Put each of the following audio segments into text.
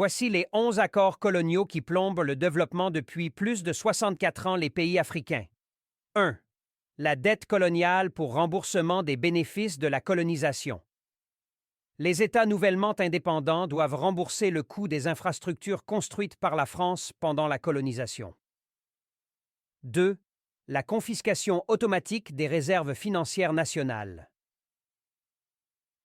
Voici les 11 accords coloniaux qui plombent le développement depuis plus de 64 ans les pays africains. 1. La dette coloniale pour remboursement des bénéfices de la colonisation. Les États nouvellement indépendants doivent rembourser le coût des infrastructures construites par la France pendant la colonisation. 2. La confiscation automatique des réserves financières nationales.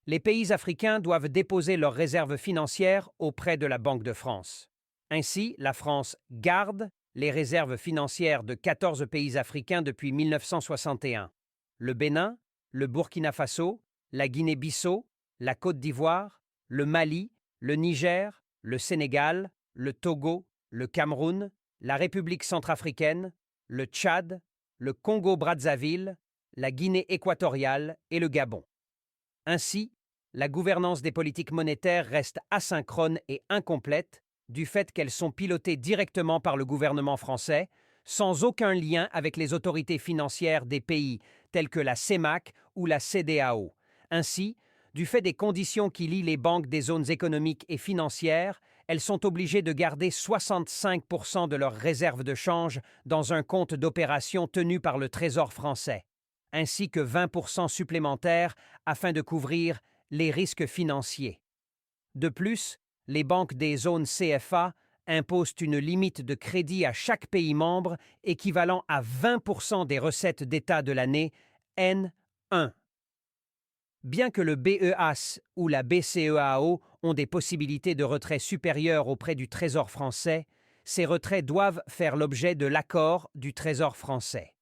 Les pays africains doivent déposer leurs réserves financières auprès de la Banque de France. Ainsi, la France garde les réserves financières de 14 pays africains depuis 1961. Le Bénin, le Burkina Faso, la Guinée-Bissau, la Côte d'Ivoire, le Mali, le Niger, le Sénégal, le Togo, le Cameroun, la République centrafricaine, le Tchad, le Congo-Brazzaville, la Guinée équatoriale et le Gabon. Ainsi, la gouvernance des politiques monétaires reste asynchrone et incomplète du fait qu'elles sont pilotées directement par le gouvernement français, sans aucun lien avec les autorités financières des pays tels que la CEMAC ou la CEDEAO. Ainsi, du fait des conditions qui lient les banques des zones économiques et financières, elles sont obligées de garder 65% de leurs réserves de change dans un compte d'opération tenu par le Trésor français, ainsi que 20% supplémentaires afin de couvrir les risques financiers. De plus, les banques des zones CFA imposent une limite de crédit à chaque pays membre équivalent à 20% des recettes d'État de l'année N1. Bien que le BEAS ou la BCEAO ont des possibilités de retrait supérieures auprès du Trésor français, ces retraits doivent faire l'objet de l'accord du Trésor français.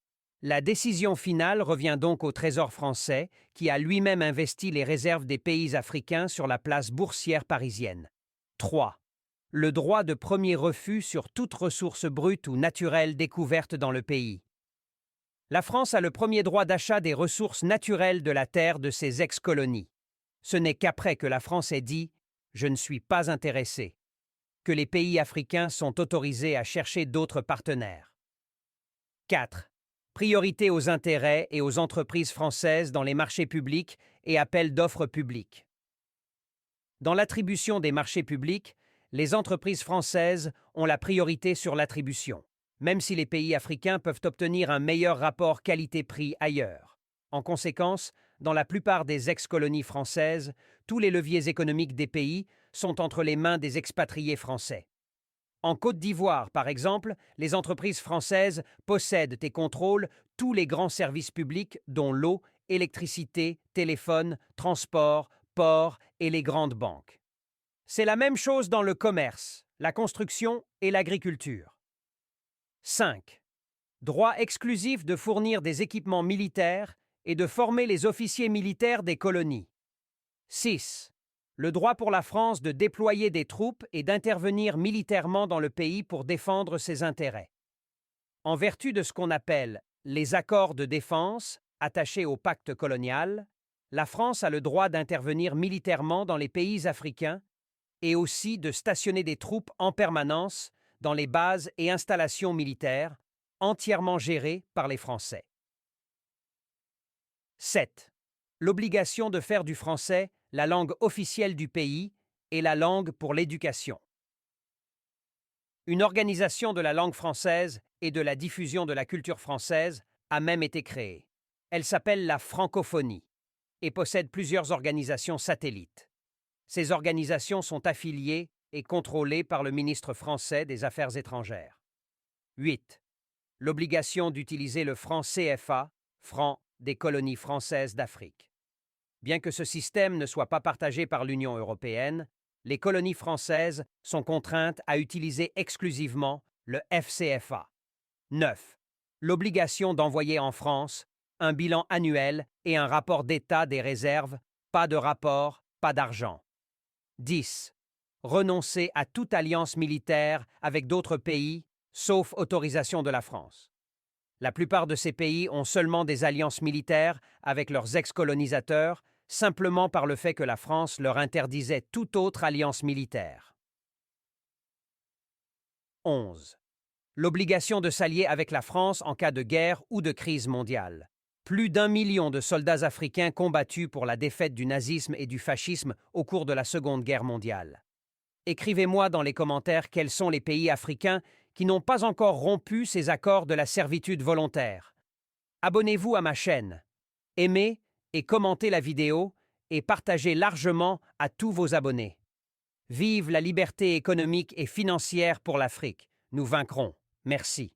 La décision finale revient donc au Trésor français, qui a lui-même investi les réserves des pays africains sur la place boursière parisienne. 3. Le droit de premier refus sur toute ressource brute ou naturelle découverte dans le pays. La France a le premier droit d'achat des ressources naturelles de la terre de ses ex-colonies. Ce n'est qu'après que la France ait dit « Je ne suis pas intéressé » que les pays africains sont autorisés à chercher d'autres partenaires. 4. Priorité aux intérêts et aux entreprises françaises dans les marchés publics et appels d'offres publics. Dans l'attribution des marchés publics, les entreprises françaises ont la priorité sur l'attribution, même si les pays africains peuvent obtenir un meilleur rapport qualité-prix ailleurs. En conséquence, dans la plupart des ex-colonies françaises, tous les leviers économiques des pays sont entre les mains des expatriés français. En Côte d'Ivoire, par exemple, les entreprises françaises possèdent et contrôlent tous les grands services publics dont l'eau, électricité, téléphone, transport, ports et les grandes banques. C'est la même chose dans le commerce, la construction et l'agriculture. 5. Droit exclusif de fournir des équipements militaires et de former les officiers militaires des colonies. 6. Le droit pour la France de déployer des troupes et d'intervenir militairement dans le pays pour défendre ses intérêts. En vertu de ce qu'on appelle les accords de défense attachés au pacte colonial, la France a le droit d'intervenir militairement dans les pays africains et aussi de stationner des troupes en permanence dans les bases et installations militaires entièrement gérées par les Français. 7. L'obligation de faire du français la langue officielle du pays et la langue pour l'éducation. Une organisation de la langue française et de la diffusion de la culture française a même été créée. Elle s'appelle la Francophonie et possède plusieurs organisations satellites. Ces organisations sont affiliées et contrôlées par le ministre français des Affaires étrangères. 8. L'obligation d'utiliser le franc CFA, franc des colonies françaises d'Afrique. Bien que ce système ne soit pas partagé par l'Union européenne, les colonies françaises sont contraintes à utiliser exclusivement le FCFA. 9. L'obligation d'envoyer en France un bilan annuel et un rapport d'état des réserves, pas de rapport, pas d'argent. 10. Renoncer à toute alliance militaire avec d'autres pays, sauf autorisation de la France. La plupart de ces pays ont seulement des alliances militaires avec leurs ex-colonisateurs, simplement par le fait que la France leur interdisait toute autre alliance militaire. 11. L'obligation de s'allier avec la France en cas de guerre ou de crise mondiale. Plus d'1 million de soldats africains combattus pour la défaite du nazisme et du fascisme au cours de la Seconde Guerre mondiale. Écrivez-moi dans les commentaires quels sont les pays africains qui n'ont pas encore rompu ces accords de la servitude volontaire. Abonnez-vous à ma chaîne, aimez et commentez la vidéo et partagez largement à tous vos abonnés. Vive la liberté économique et financière pour l'Afrique. Nous vaincrons. Merci.